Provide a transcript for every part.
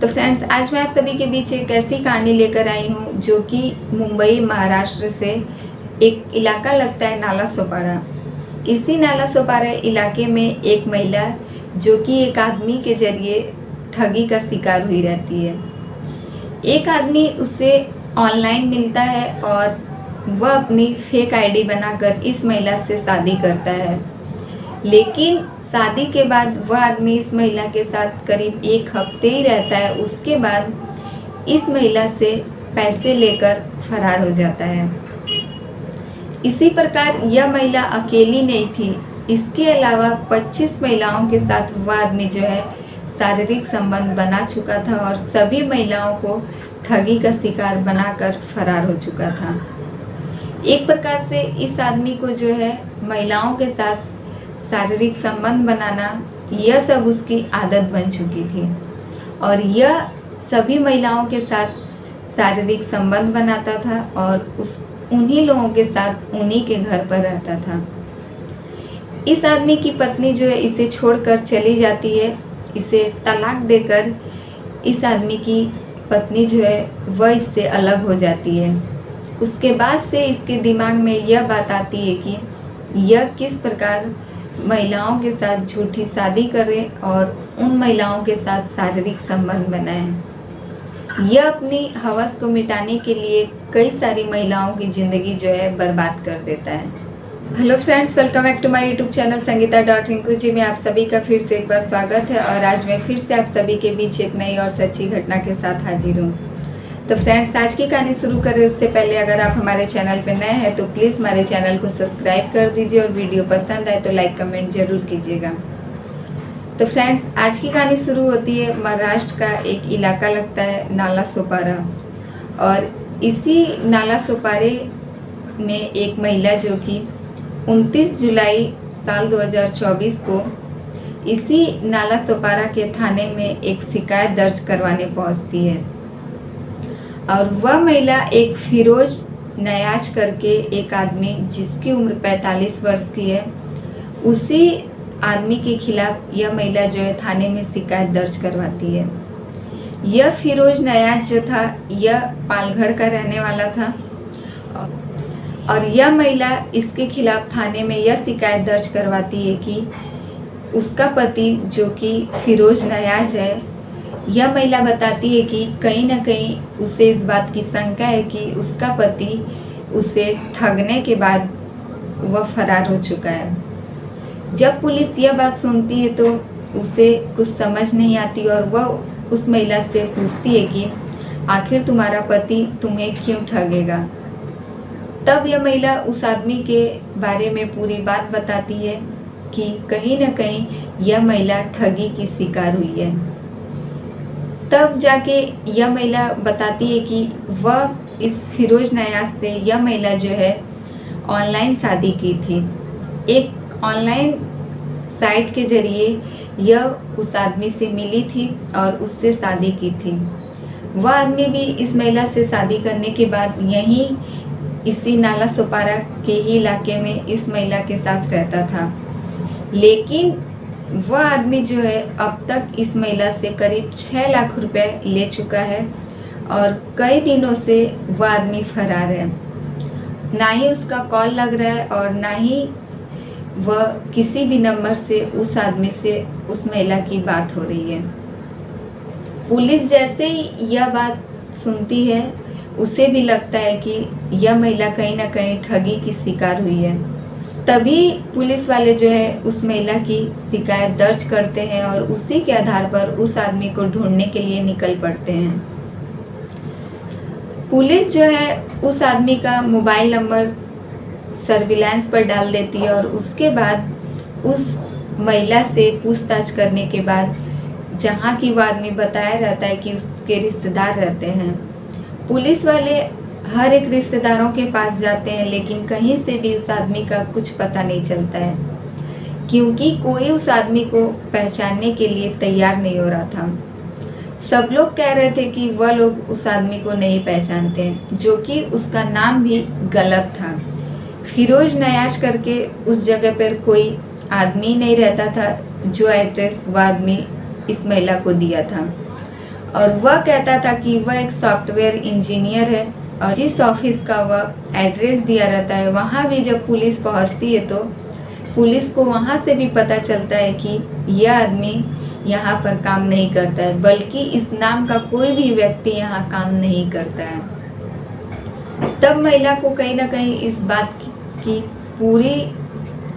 तो फ्रेंड्स, आज मैं आप सभी के बीच एक ऐसी कहानी लेकर आई हूँ जो कि मुंबई महाराष्ट्र से एक इलाका लगता है नाला सोपारा। इसी नाला सोपारा इलाके में एक महिला जो कि एक आदमी के जरिए ठगी का शिकार हुई रहती है। एक आदमी उससे ऑनलाइन मिलता है और वह अपनी फेक आईडी बनाकर इस महिला से शादी करता है, लेकिन शादी के बाद वह आदमी इस महिला के साथ करीब 1 हफ्ते ही रहता है। उसके बाद इस महिला से पैसे लेकर फरार हो जाता है। इसी प्रकार यह महिला अकेली नहीं थी, इसके अलावा 25 महिलाओं के साथ वह आदमी जो है शारीरिक संबंध बना चुका था और सभी महिलाओं को ठगी का शिकार बनाकर फरार हो चुका था। एक प्रकार से इस आदमी को जो है महिलाओं के साथ शारीरिक संबंध बनाना, यह सब उसकी आदत बन चुकी थी और यह सभी महिलाओं के साथ शारीरिक संबंध बनाता था और उन्हीं लोगों के साथ उन्हीं के घर पर रहता था। इस आदमी की पत्नी जो है इसे छोड़कर चली जाती है। इसे तलाक देकर इस आदमी की पत्नी जो है वह इससे अलग हो जाती है। उसके बाद से इसके दिमाग में यह बात आती है कि यह किस प्रकार महिलाओं के साथ झूठी शादी करे और उन महिलाओं के साथ शारीरिक संबंध बनाए। यह अपनी हवस को मिटाने के लिए कई सारी महिलाओं की ज़िंदगी जो है बर्बाद कर देता है। Hello friends, welcome back to my YouTube channel Sangeeta Rinku ji में आप सभी का फिर से एक बार स्वागत है और आज मैं फिर से आप सभी के बीच एक नई और सच्ची घटना के साथ हाजिर हूँ। तो फ्रेंड्स, आज की कहानी शुरू करें उससे पहले अगर आप हमारे चैनल पर नए हैं तो प्लीज़ हमारे चैनल को सब्सक्राइब कर दीजिए और वीडियो पसंद आए तो लाइक कमेंट जरूर कीजिएगा। तो फ्रेंड्स, आज की कहानी शुरू होती है महाराष्ट्र का एक इलाका लगता है नाला सोपारा और इसी नाला सोपारे में एक महिला जो कि 29 जुलाई साल 2024 को इसी नाला सोपारा के थाने में एक शिकायत दर्ज करवाने पहुंचती है और वह महिला एक फिरोज नयाज करके एक आदमी जिसकी उम्र 45 वर्ष की है, उसी आदमी के खिलाफ यह महिला जो है थाने में शिकायत दर्ज करवाती है। यह फिरोज नयाज जो था यह पालघर का रहने वाला था और यह महिला इसके खिलाफ थाने में यह शिकायत दर्ज करवाती है कि उसका पति जो कि फिरोज नयाज है, यह महिला बताती है कि कहीं ना कहीं उसे इस बात की शंका है कि उसका पति उसे ठगने के बाद वह फरार हो चुका है। जब पुलिस यह बात सुनती है तो उसे कुछ समझ नहीं आती और वह उस महिला से पूछती है कि आखिर तुम्हारा पति तुम्हें क्यों ठगेगा। तब यह महिला उस आदमी के बारे में पूरी बात बताती है कि कहीं ना कहीं यह महिला ठगी की शिकार हुई है। तब जाके यह महिला बताती है कि वह इस फिरोज नयाज से यह महिला जो है ऑनलाइन शादी की थी। एक ऑनलाइन साइट के जरिए यह उस आदमी से मिली थी और उससे शादी की थी। वह आदमी भी इस महिला से शादी करने के बाद यहीं इसी नाला सोपारा के ही इलाके में इस महिला के साथ रहता था, लेकिन वह आदमी जो है अब तक इस महिला से करीब 6 लाख रुपए ले चुका है और कई दिनों से वह आदमी फरार है। ना ही उसका कॉल लग रहा है और ना ही वह किसी भी नंबर से उस आदमी से उस महिला की बात हो रही है। पुलिस जैसे ही यह बात सुनती है उसे भी लगता है कि यह महिला कहीं ना कहीं ठगी की शिकार हुई है। तभी पुलिस वाले जो है उस महिला की शिकायत दर्ज करते हैं और उसी के आधार पर उस आदमी को ढूंढने के लिए निकल पड़ते हैं। पुलिस जो है उस आदमी का मोबाइल नंबर सर्विलांस पर डाल देती है और उसके बाद उस महिला से पूछताछ करने के बाद जहाँ की वह आदमी बताया रहता है कि उसके रिश्तेदार रहते हैं, पुलिस वाले हर एक रिश्तेदारों के पास जाते हैं लेकिन कहीं से भी उस आदमी का कुछ पता नहीं चलता है, क्योंकि कोई उस आदमी को पहचानने के लिए तैयार नहीं हो रहा था। सब लोग कह रहे थे कि वह लोग उस आदमी को नहीं पहचानते, जो कि उसका नाम भी गलत था। फिरोज नयाज करके उस जगह पर कोई आदमी नहीं रहता था जो एड्रेस वह आदमी इस महिला को दिया था। और वह कहता था कि वह एक सॉफ्टवेयर इंजीनियर है और जिस ऑफिस का वह एड्रेस दिया रहता है वहाँ भी जब पुलिस पहुँचती है तो पुलिस को वहाँ से भी पता चलता है कि यह आदमी यहाँ पर काम नहीं करता है, बल्कि इस नाम का कोई भी व्यक्ति यहाँ काम नहीं करता है। तब महिला को कहीं ना कहीं इस बात की पूरी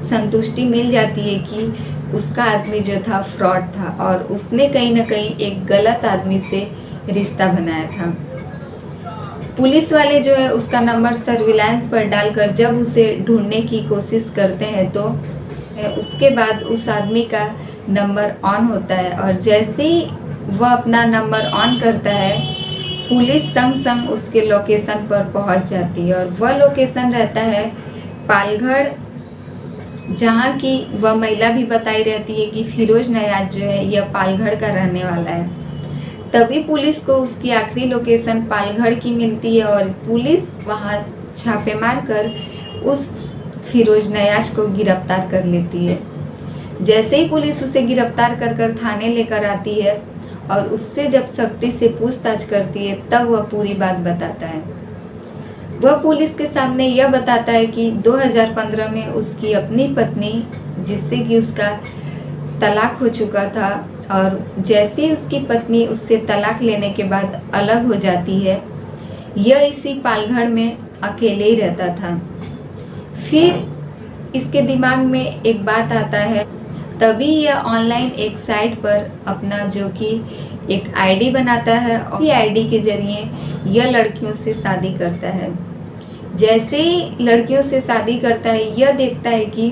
संतुष्टि मिल जाती है कि उसका आदमी जो था फ्रॉड था और उसने कहीं ना कहीं एक गलत आदमी से रिश्ता बनाया था। पुलिस वाले जो है उसका नंबर सर्विलांस पर डालकर जब उसे ढूंढने की कोशिश करते हैं तो उसके बाद उस आदमी का नंबर ऑन होता है और जैसे ही वह अपना नंबर ऑन करता है पुलिस संग संग उसके लोकेशन पर पहुंच जाती है और वह लोकेशन रहता है पालघर, जहाँ की वह महिला भी बताई रहती है कि फिरोज नयाज जो है यह पालघर का रहने वाला है। तभी पुलिस को उसकी आखिरी लोकेशन पालघर की मिलती है और पुलिस वहाँ छापे मार कर उस फिरोज नयाज को गिरफ्तार कर लेती है। जैसे ही पुलिस उसे गिरफ्तार कर थाने लेकर आती है और उससे जब सख्ती से पूछताछ करती है तब वह पूरी बात बताता है। वह पुलिस के सामने यह बताता है कि 2015 में उसकी अपनी पत्नी, जिससे कि उसका तलाक हो चुका था, और जैसे ही उसकी पत्नी उससे तलाक लेने के बाद अलग हो जाती है यह इसी पालघर में अकेले ही रहता था। फिर इसके दिमाग में एक बात आता है, तभी यह ऑनलाइन एक साइट पर अपना जो कि एक आईडी बनाता है और इसी आईडी के जरिए यह लड़कियों से शादी करता है। जैसे ही लड़कियों से शादी करता है यह देखता है कि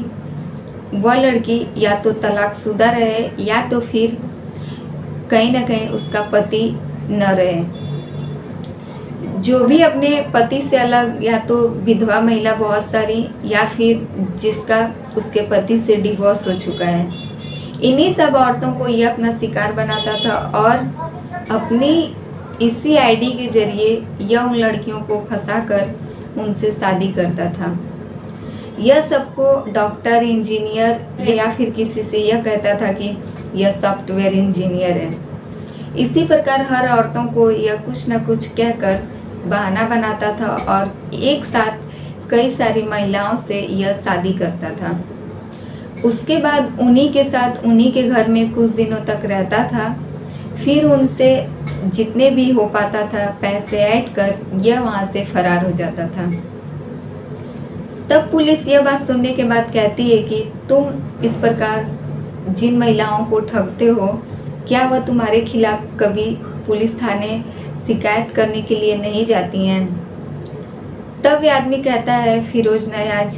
वह लड़की या तो तलाकशुदा रहे या तो फिर कहीं ना कहीं उसका पति न रहे। जो भी अपने पति से अलग या तो विधवा महिला बहुत सारी या फिर जिसका उसके पति से डिवोर्स हो चुका है, इन्हीं सब औरतों को यह अपना शिकार बनाता था और अपनी इसी आईडी के जरिए यह उन लड़कियों को फंसाकर उनसे शादी करता था। यह सबको डॉक्टर, इंजीनियर या फिर किसी से यह कहता था कि यह सॉफ्टवेयर इंजीनियर है। इसी प्रकार हर औरतों को यह कुछ न कुछ कहकर बहाना बनाता था और एक साथ कई सारी महिलाओं से यह शादी करता था। उसके बाद उन्हीं के साथ उन्हीं के घर में कुछ दिनों तक रहता था। फिर उनसे जितने भी हो पाता था पैसे ऐड कर यह वहाँ से फरार हो जाता था। तब पुलिस यह बात सुनने के बाद कहती है कि तुम इस प्रकार जिन महिलाओं को ठगते हो, क्या वह तुम्हारे खिलाफ कभी पुलिस थाने शिकायत करने के लिए नहीं जाती हैं? तब यह आदमी कहता है फिरोज नयाज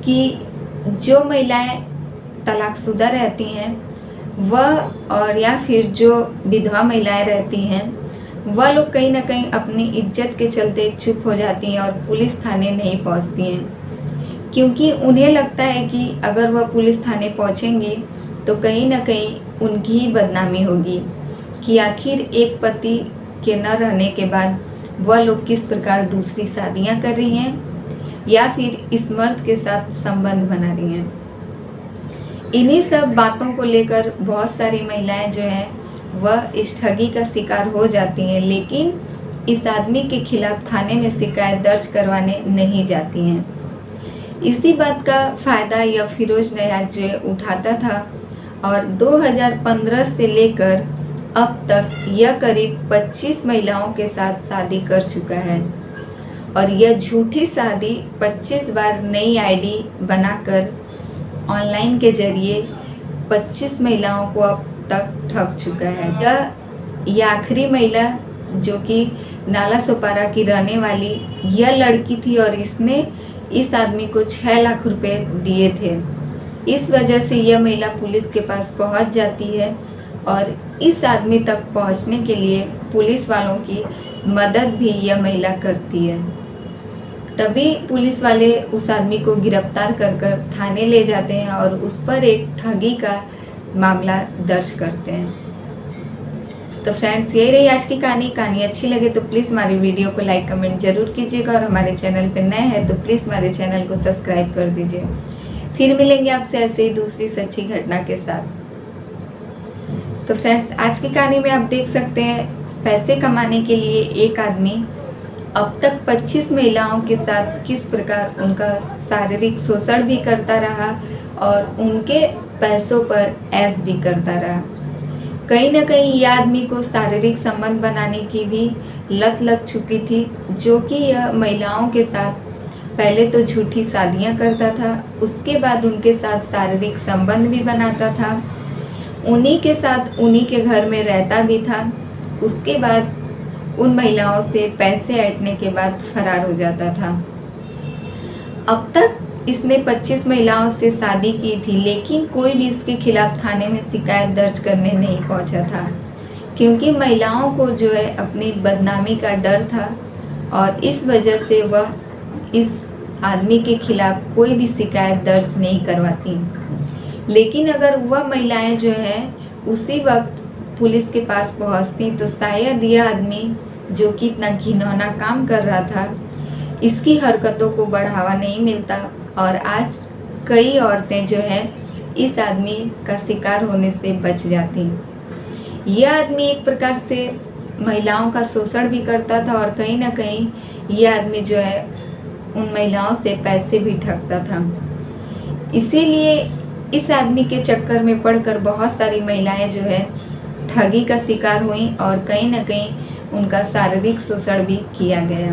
कि जो महिलाएं तलाकशुदा रहती हैं वह और या फिर जो विधवा महिलाएं रहती हैं वह लोग कहीं ना कहीं अपनी इज्जत के चलते चुप हो जाती हैं और पुलिस थाने नहीं पहुंचती हैं, क्योंकि उन्हें लगता है कि अगर वह पुलिस थाने पहुंचेंगी तो कहीं ना कहीं उनकी ही बदनामी होगी कि आखिर एक पति के न रहने के बाद वह लोग किस प्रकार दूसरी शादियां कर रही हैं या फिर इस मर्द के साथ संबंध बना रही हैं। इन्हीं सब बातों को लेकर बहुत सारी महिलाएं जो हैं वह इस ठगी का शिकार हो जाती हैं, लेकिन इस आदमी के खिलाफ थाने में शिकायत दर्ज करवाने नहीं जाती हैं। इसी बात का फ़ायदा यह फिरोज नयाज जो है उठाता था और 2015 से लेकर अब तक यह करीब 25 महिलाओं के साथ शादी कर चुका है और यह झूठी शादी 25 बार नई आईडी बनाकर ऑनलाइन के जरिए 25 महिलाओं को अब तक ठग चुका है। यह आखिरी महिला जो कि नाला सोपारा की रहने वाली यह लड़की थी और इसने इस आदमी को 6 लाख रुपए दिए थे। इस वजह से यह महिला पुलिस के पास पहुंच जाती है और इस आदमी तक पहुंचने के लिए पुलिस वालों की मदद भी यह महिला करती है। तभी पुलिस वाले उस आदमी को गिरफ्तार कर थाने ले जाते हैं और उस पर एक ठगी का मामला दर्ज करते हैं। तो फ्रेंड्स, यही रही आज की कहानी अच्छी लगे तो प्लीज़ हमारी वीडियो को लाइक कमेंट जरूर कीजिएगा और हमारे चैनल पर नए हैं तो प्लीज़ हमारे चैनल को सब्सक्राइब कर दीजिए। फिर मिलेंगे आपसे ऐसे ही दूसरी सच्ची घटना के साथ। तो फ्रेंड्स, आज की कहानी में आप देख सकते हैं पैसे कमाने के लिए एक आदमी अब तक 25 महिलाओं के साथ किस प्रकार उनका शारीरिक शोषण भी करता रहा और उनके पैसों पर ऐश भी करता रहा। कहीं न कहीं यह आदमी को शारीरिक संबंध बनाने की भी लत लग चुकी थी, जो कि यह महिलाओं के साथ पहले तो झूठी शादियां करता था, उसके बाद उनके साथ शारीरिक संबंध भी बनाता था, उन्हीं के साथ उन्हीं के घर में रहता भी था, उसके बाद उन महिलाओं से पैसे ऐंठने के बाद फरार हो जाता था। अब तक इसने 25 महिलाओं से शादी की थी, लेकिन कोई भी इसके खिलाफ थाने में शिकायत दर्ज करने नहीं पहुंचा था, क्योंकि महिलाओं को जो है अपनी बदनामी का डर था और इस वजह से वह इस आदमी के खिलाफ कोई भी शिकायत दर्ज नहीं करवाती। लेकिन अगर वह महिलाएं जो है उसी वक्त पुलिस के पास पहुंचती तो शायद यह आदमी, जो कि इतना घिनौना काम कर रहा था, इसकी हरकतों को बढ़ावा नहीं मिलता और आज कई औरतें जो है इस आदमी का शिकार होने से बच जाती। यह आदमी एक प्रकार से महिलाओं का शोषण भी करता था और कहीं ना कहीं यह आदमी जो है उन महिलाओं से पैसे भी ठगता था। इसीलिए इस आदमी के चक्कर में पड़कर बहुत सारी महिलाएं जो है ठगी का शिकार हुई और कहीं ना कहीं उनका शारीरिक शोषण भी किया गया।